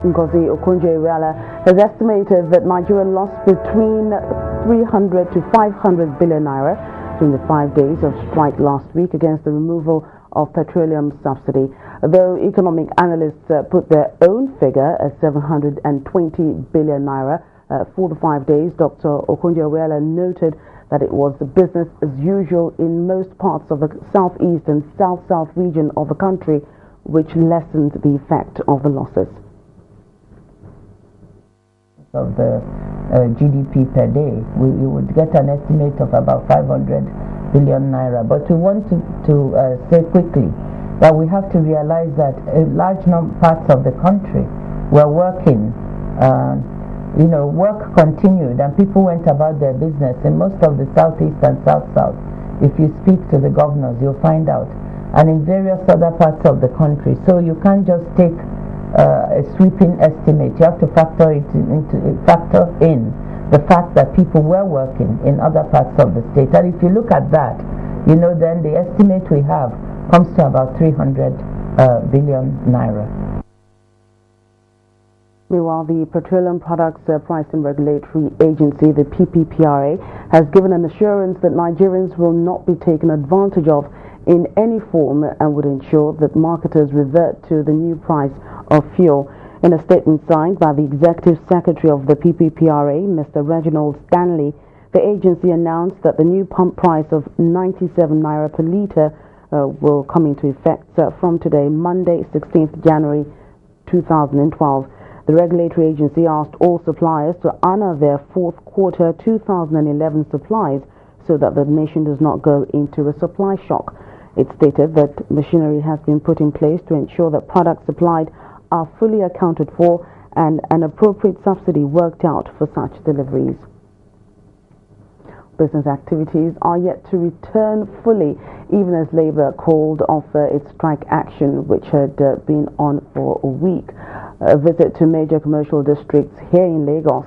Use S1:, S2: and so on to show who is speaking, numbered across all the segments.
S1: Ngozi Okonjo-Iweala has estimated that Nigeria lost between 300 to 500 billion naira during the 5 days of strike last week against the removal of petroleum subsidy. Though economic analysts put their own figure at 720 billion naira for the 5 days, Dr. Okonjo-Iweala noted that it was business as usual in most parts of the southeast and south-south region of the country, which lessened the effect of the losses.
S2: Of the GDP per day, we would get an estimate of about 500 billion naira. But we want to say quickly that we have to realize that a large parts of the country were working, work continued and people went about their business in most of the southeast and south-south. If you speak to the governors, you'll find out, and in various other parts of the country. So you can't just take a sweeping estimate. You have to factor in the fact that people were working in other parts of the state. And if you look at that, then the estimate we have comes to about 300 billion naira.
S1: Meanwhile, the Petroleum Products Pricing Regulatory Agency, the PPPRA, has given an assurance that Nigerians will not be taken advantage of in any form and would ensure that marketers revert to the new price of fuel. In a statement signed by the Executive Secretary of the PPPRA, Mr. Reginald Stanley, the agency announced that the new pump price of 97 naira per litre will come into effect from today, Monday, 16th January 2012. The regulatory agency asked all suppliers to honor their fourth quarter 2011 supplies so that the nation does not go into a supply shock. It stated that machinery has been put in place to ensure that products supplied are fully accounted for and an appropriate subsidy worked out for such deliveries. Business activities are yet to return fully, even as Labour called off its strike action, which had been on for a week. A visit to major commercial districts here in Lagos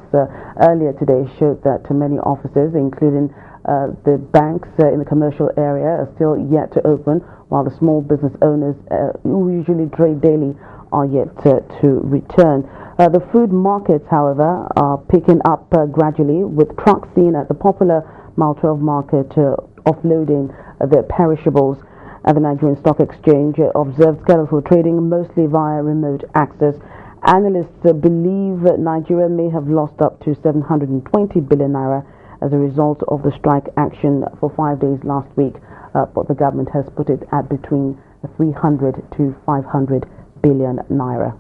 S1: earlier today showed that many offices, including the banks in the commercial area, are still yet to open, while the small business owners who usually trade daily are yet to return. The food markets, however, are picking up gradually, with trucks seen at the popular Mile 12 market offloading their perishables. At the Nigerian Stock Exchange observed skeletal trading mostly via remote access. Analysts believe Nigeria may have lost up to 720 billion naira as a result of the strike action for 5 days last week, but the government has put it at between 300 to 500 billion naira.